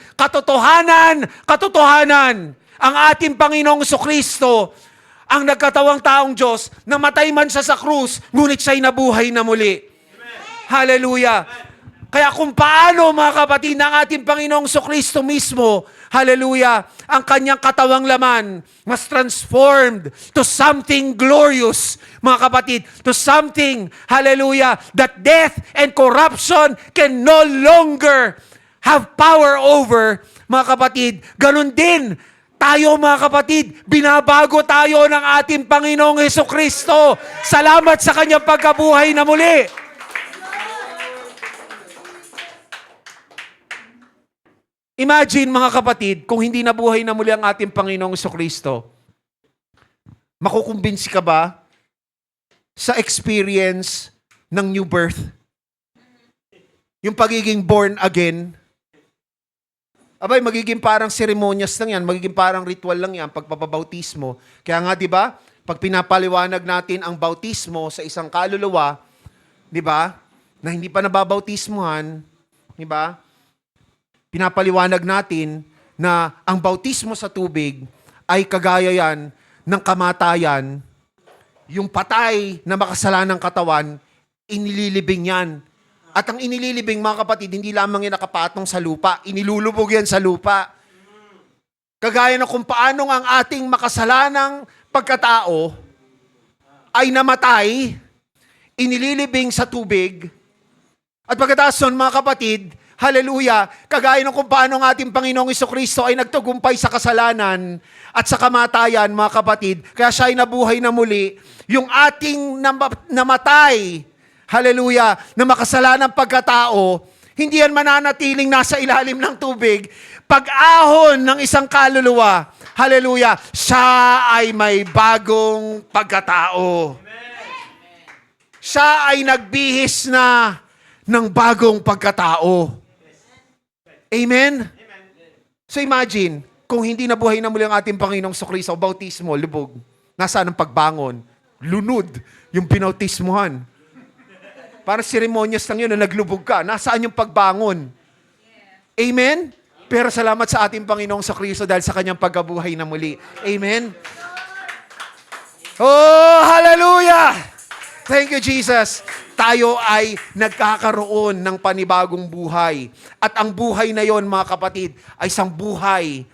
ang ating Panginoong Kristo, ang nagkatawang taong Diyos, namatay man siya sa krus, ngunit siya'y nabuhay na muli. Amen. Hallelujah. Amen. Kaya kung paano, mga kapatid, ng ating Panginoong Kristo mismo, hallelujah, ang kanyang katawang laman mas transformed to something glorious, mga kapatid, to something, hallelujah, that death and corruption can no longer have power over, mga kapatid. Ganun din, tayo mga kapatid, binabago tayo ng ating Panginoong Kristo. Salamat sa kanyang pagkabuhay na muli. Imagine mga kapatid, kung hindi nabuhay na muli ang ating Panginoong Kristo, makukumbinsi ka ba sa experience ng new birth? Yung pagiging born again? Abay, magiging parang seremonyas lang yan, magiging parang ritual lang yan, pagpapabautismo. Kaya nga, di ba, pag pinapaliwanag natin ang bautismo sa isang kaluluwa, di ba, na hindi pa nababautismuhan, di ba, pinapaliwanag natin na ang bautismo sa tubig ay kagaya yan ng kamatayan. Yung patay na makasalanang katawan, inililibing yan. At ang inililibing, mga kapatid, hindi lamang yan nakapatong sa lupa. Inilulubog yan sa lupa. Kagaya na kung paano ang ating makasalanang pagkatao ay namatay, inililibing sa tubig. At pagkatapos nun, mga kapatid, hallelujah, kagaya ng kung paano ang ating Panginoong Kristo ay nagtagumpay sa kasalanan at sa kamatayan, mga kapatid, kaya siya ay nabuhay na muli, yung ating namatay, hallelujah, na makasalanang pagkatao, Hindi yan mananatiling nasa ilalim ng tubig. Pag-ahon ng isang kaluluwa, hallelujah, siya ay may bagong pagkatao. Siya ay nagbihis na ng bagong pagkatao. Amen? So imagine, kung hindi nabuhay na muli ang ating Panginoong Kristo, bautismo, lubog, nasaan ang pagbangon? Lunod, yung pinautismuhan. Parang seremonyas lang yun na naglubog ka. Nasaan yung pagbangon? Amen? Pero salamat sa ating Panginoong Kristo dahil sa kanyang pagkabuhay na muli. Amen? Oh, hallelujah! Thank you, Jesus. Tayo ay nagkakaroon ng panibagong buhay. At ang buhay na yon, mga kapatid, ay isang buhay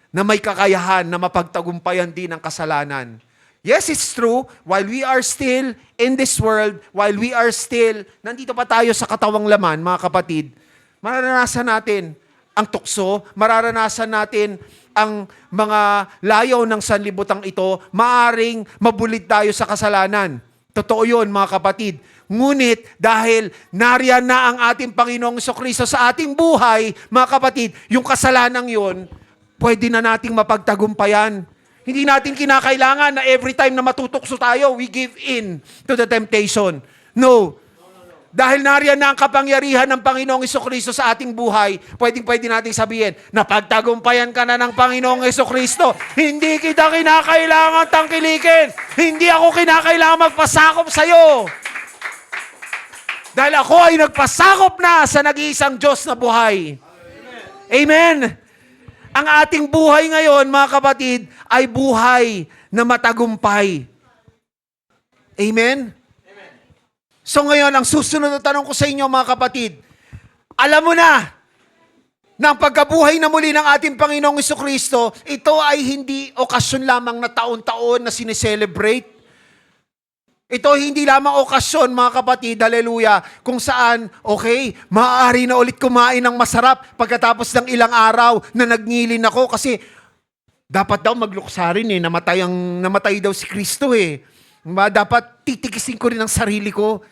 na may kakayahan na mapagtagumpayan din ang kasalanan. Yes, it's true. While we are still in this world, while we are still, nandito pa tayo sa katawang laman, mga kapatid, mararanasan natin ang tukso, mararanasan natin ang mga layaw ng sanlibutang ito, maaring mabulid tayo sa kasalanan. Totoo yun, mga kapatid. Ngunit dahil nariyan na ang ating Panginoong Kristo sa ating buhay, mga kapatid, yung kasalanang yun, pwede na nating mapagtagumpayan. Hindi natin kinakailangan na every time na matutukso tayo, we give in to the temptation. No. Dahil nariyan na ang kapangyarihan ng Panginoong Kristo sa ating buhay, pwede nating sabihin, napagtagumpayan ka na ng Panginoong Kristo. Hindi kita kinakailangan tangkilikin. Hindi ako kinakailangan magpasakop sa'yo. Dahil ako ay nagpasakop na sa nag-iisang Diyos na buhay. Amen. Ang ating buhay ngayon, mga kapatid, ay buhay na matagumpay. Amen? So ngayon, ang susunod na tanong ko sa inyo, mga kapatid, alam mo na ang pagkabuhay na muli ng ating Panginoong Kristo, ito ay hindi okasyon lamang na taon-taon na sineselebrate. Ito hindi lamang okasyon, mga kapatid, hallelujah, kung saan, okay, maaari na ulit kumain ng masarap pagkatapos ng ilang araw na nagnilin ako kasi dapat daw magluksarin namatay daw si Kristo eh. Dapat titikisin ko rin ang sarili ko.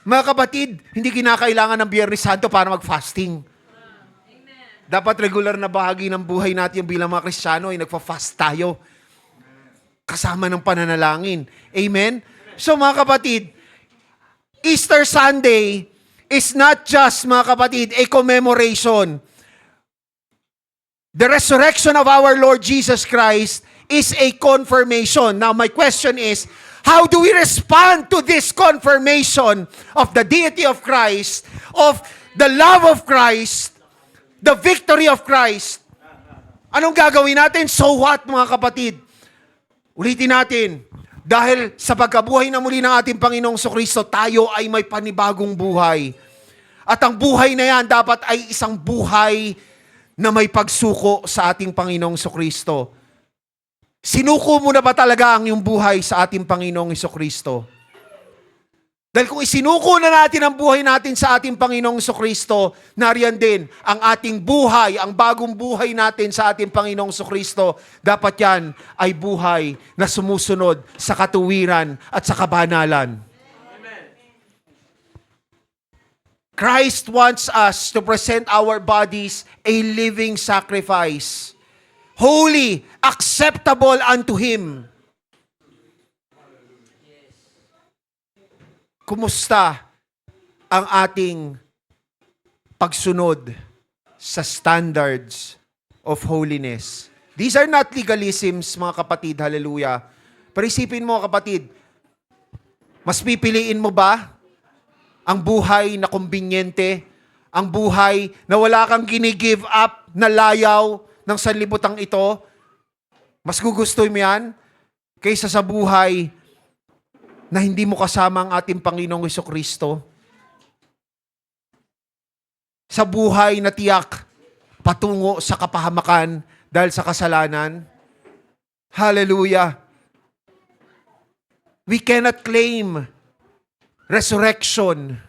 Mga kapatid, hindi kinakailangan ng Biyernes Santo para mag-fasting. Dapat regular na bahagi ng buhay natin bilang mga Kristiyano ay nagfa-fast tayo. Kasama ng pananalangin. Amen? So mga kapatid, Easter Sunday is not just, mga kapatid, a commemoration. The resurrection of our Lord Jesus Christ is a confirmation. Now my question is, how do we respond to this confirmation of the deity of Christ, of the love of Christ, the victory of Christ? Anong gagawin natin? So what, mga kapatid? Ulitin natin. Dahil sa pagkabuhay na muli ng ating Panginoong Kristo, tayo ay may panibagong buhay. At ang buhay na yan dapat ay isang buhay na may pagsuko sa ating Panginoong Kristo. Sinuko mo na ba talaga ang iyong buhay sa ating Panginoong Kristo? Dahil kung isinuko na natin ang buhay natin sa ating Panginoong Kristo, nariyan din ang ating buhay, ang bagong buhay natin sa ating Panginoong Kristo. Dapat yan ay buhay na sumusunod sa katuwiran at sa kabanalan. Amen. Christ wants us to present our bodies a living sacrifice, holy, acceptable unto Him. Kumusta ang ating pagsunod sa standards of holiness? These are not legalisms, mga kapatid, hallelujah. Pero isipin mo, kapatid, mas pipiliin mo ba ang buhay na kumbinyente, ang buhay na wala kang gini-give up na layaw ng sanlibutang ito? Mas gugustuhin mo yan kaysa sa buhay na hindi mo kasama ang ating Panginoong Kristo? Sa buhay na tiyak patungo sa kapahamakan dahil sa kasalanan? Hallelujah! We cannot claim resurrection.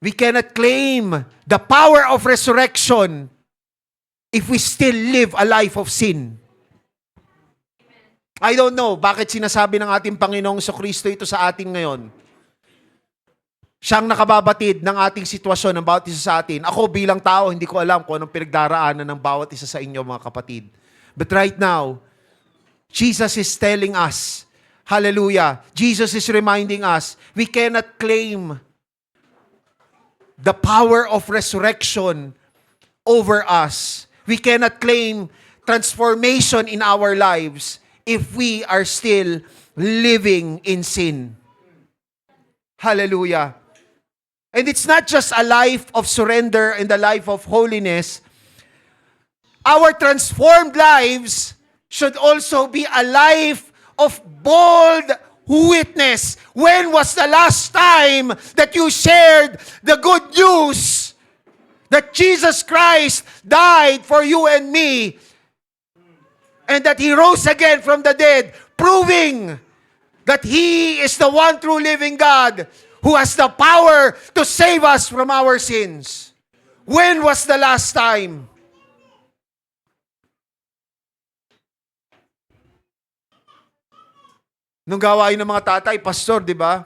We cannot claim the power of resurrection if we still live a life of sin. I don't know bakit sinasabi ng ating Panginoong Kristo ito sa atin ngayon. Siyang nakababatid ng ating sitwasyon ng bawat isa sa atin. Ako bilang tao, hindi ko alam kung anong pinagdaraanan ng bawat isa sa inyo, mga kapatid. But right now, Jesus is telling us, hallelujah, Jesus is reminding us, we cannot claim the power of resurrection over us. We cannot claim transformation in our lives if we are still living in sin. Hallelujah. And it's not just a life of surrender and a life of holiness. Our transformed lives should also be a life of bold witness. When was the last time that you shared the good news that Jesus Christ died for you and me and that He rose again from the dead, proving that He is the one true living God who has the power to save us from our sins? When was the last time? Nung gawain ng mga tatay, pastor, di ba?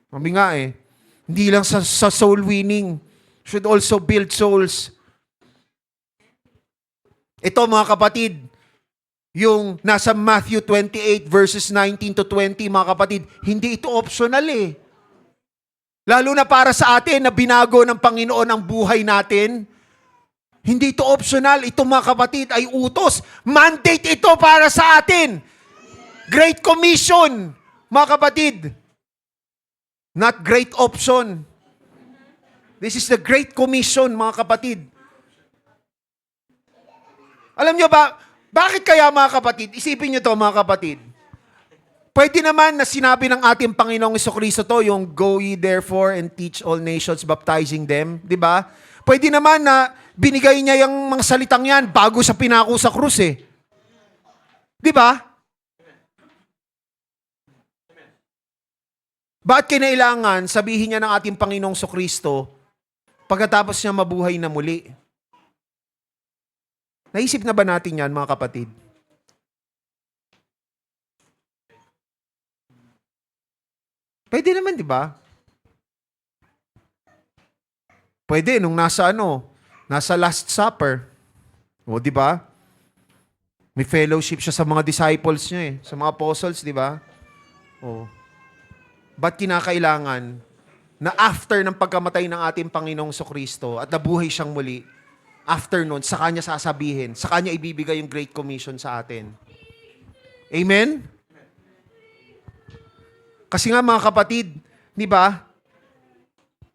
Mami nga eh. Hindi lang sa soul winning. Should also build souls. Ito mga kapatid, yung nasa Matthew 28 verses 19 to 20, mga kapatid, hindi ito optional eh. Lalo na para sa atin na binago ng Panginoon ang buhay natin. Hindi ito optional. Ito mga kapatid ay utos. Mandate ito para sa atin. Great Commission, mga kapatid. Not great option. This is the Great Commission, mga kapatid. Alam nyo ba, bakit kaya mga kapatid? Isipin nyo to mga kapatid. Pwede naman na sinabi ng ating Panginoong Jesucristo to, yung go ye therefore and teach all nations, baptizing them. Di ba? Pwede naman na binigay niya yung mga salitang yan bago sa pinako sa krus eh. Di ba? Bakit kinailangan sabihin niya ng ating Panginoong Jesucristo pagkatapos niya mabuhay na muli? Naisip na ba natin yan, mga kapatid? Pwede naman, di ba? Pwede nung nasa Last Supper. O, di ba? May fellowship siya sa mga disciples niya eh, sa mga apostles, di ba? O. Ba't kinakailangan na after ng pagkamatay ng ating Panginoong Jesucristo at nabuhay siyang muli, after nun, sa Kanya sasabihin, sa Kanya ibibigay yung Great Commission sa atin. Amen? Kasi nga mga kapatid, di ba?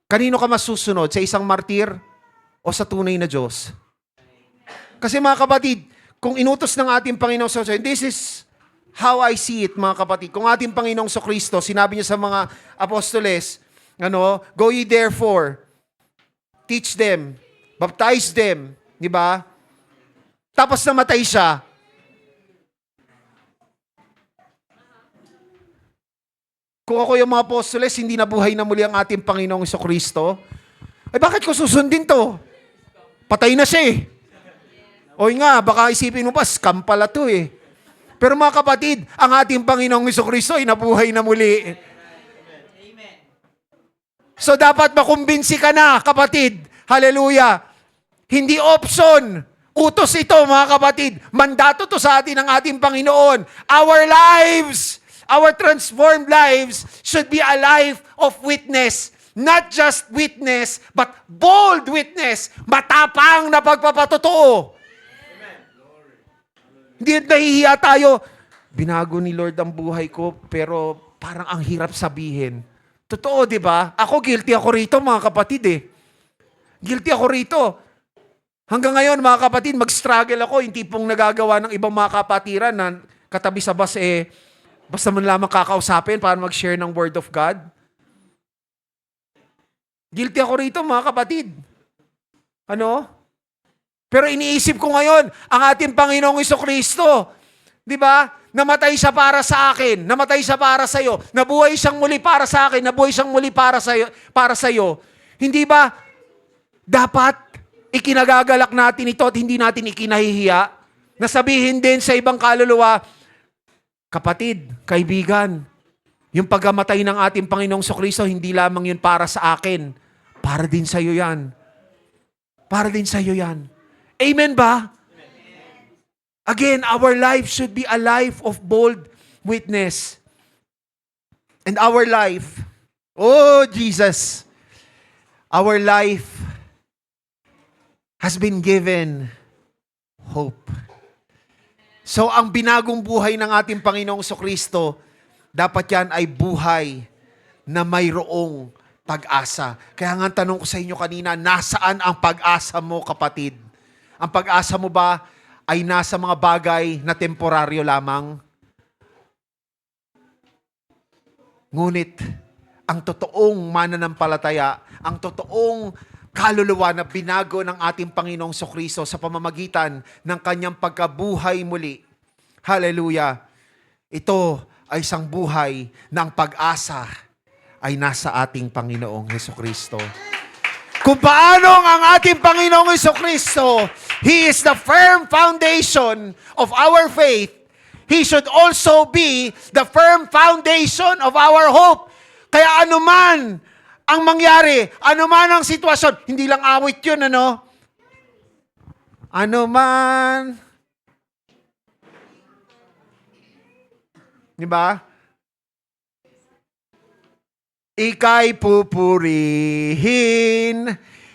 Kanino ka masusunod? Sa isang martir o sa tunay na Diyos? Kasi mga kapatid, kung inutos ng ating Panginoong Jesucristo, this is how I see it, mga kapatid. Kung ating Panginoong Jesucristo, sinabi niya sa mga apostoles, go ye therefore, teach them, baptize them, di ba? Tapos namatay siya. Kung ako yung mga apostoles, hindi nabuhay na muli ang ating Panginoong Jesucristo, ay bakit ko susundin to? Patay na siya eh. O nga, baka isipin mo pa, scam pala to eh. Pero mga kapatid, ang ating Panginoong Jesucristo ay nabuhay na muli. So dapat makumbinsi ka na, kapatid. Hallelujah. Hindi option. Utos ito, mga kapatid. Mandato to sa atin ng ating Panginoon. Our lives, our transformed lives should be a life of witness. Not just witness, but bold witness. Matapang na pagpapatotoo. Hindi nahihiya tayo. Binago ni Lord ang buhay ko, pero parang ang hirap sabihin. Totoo, di ba? Ako, guilty ako rito, mga kapatid eh. Guilty ako rito. Hanggang ngayon, mga kapatid, mag-struggle ako. Yung tipong nagagawa ng ibang mga kapatiran na katabi sa bus eh, basta man lamang kakausapin para mag-share ng Word of God. Guilty ako rito, mga kapatid. Pero iniisip ko ngayon, ang ating Panginoong Jesucristo, di ba? Namatay siya para sa akin, namatay siya para sa iyo, nabuhay siyang muli para sa akin, nabuhay siyang muli para sa iyo. Hindi ba dapat ikinagagalak natin ito at hindi natin ikinahihiya? Na sabihin din sa ibang kaluluwa, kapatid, kaibigan, Yung pagkamatay ng ating Panginoong Kristo, hindi lamang yun para sa akin. Para din sa iyo yan. Para din sa iyo yan. Amen ba? Again, our life should be a life of bold witness. And our life, oh Jesus, our life has been given hope. So ang binagong buhay ng ating Panginoong Kristo, dapat yan ay buhay na mayroong pag-asa. Kaya nga tanong ko sa inyo kanina, nasaan ang pag-asa mo, kapatid? Ang pag-asa mo ba ay nasa mga bagay na temporaryo lamang? Ngunit, ang totoong mananampalataya, ang totoong kaluluwa na binago ng ating Panginoong Kristo sa pamamagitan ng kanyang pagkabuhay muli. Hallelujah! Ito ay isang buhay ng pag-asa ay nasa ating Panginoong Kristo. Kung paano ang ating Panginoong Kristo, He is the firm foundation of our faith. He should also be the firm foundation of our hope. Kaya anuman ang mangyari, anuman ang sitwasyon, hindi lang awit yun, ano? Anuman. Di ba? Ika'y pupurihin.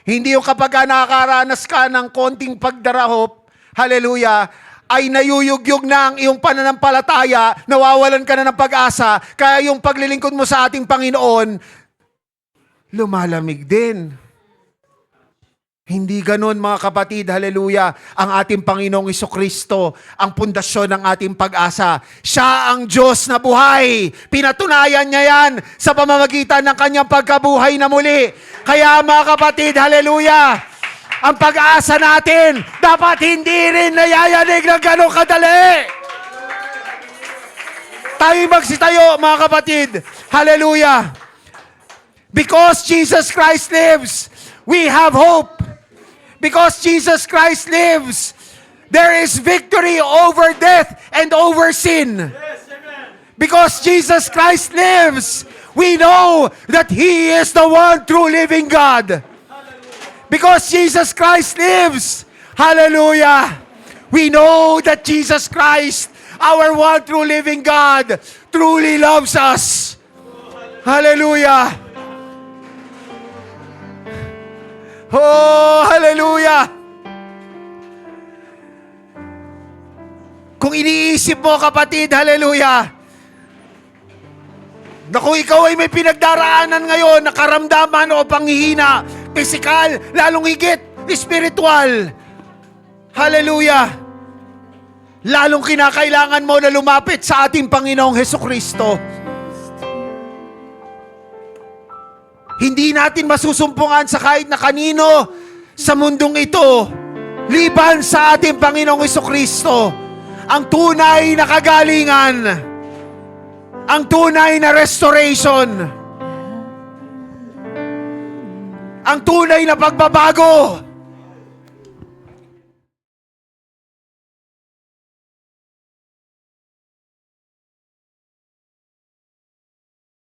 Hindi yung kapag nakakaranas ka ng konting pagdarahop, hallelujah, ay nayuyugyug na ang iyong pananampalataya, nawawalan ka na ng pag-asa, kaya yung paglilingkod mo sa ating Panginoon, lumalamig din. Hindi ganon, mga kapatid, hallelujah, ang ating Panginoong Kristo, ang pundasyon ng ating pag-asa. Siya ang Diyos na buhay. Pinatunayan niya yan sa pamamagitan ng kanyang pagkabuhay na muli. Kaya mga kapatid, hallelujah, ang pag-asa natin, dapat hindi rin nayayanig ng ganon kadali. Tayo magsitayo, mga kapatid, hallelujah. Because Jesus Christ lives, we have hope. Because Jesus Christ lives, there is victory over death and over sin. Because Jesus Christ lives, we know that He is the one true living God. Because Jesus Christ lives, hallelujah, we know that Jesus Christ, our one true living God, truly loves us. Hallelujah. Oh, hallelujah! Kung iniisip mo, kapatid, hallelujah, na kung ikaw ay may pinagdaraanan ngayon na karamdaman o panghihina, physical, lalong higit, spiritual, hallelujah, lalong kinakailangan mo na lumapit sa ating Panginoong Hesukristo. Hindi natin masusumpungan sa kahit na kanino sa mundong ito, liban sa ating Panginoong Kristo, ang tunay na kagalingan, ang tunay na restoration, ang tunay na pagbabago,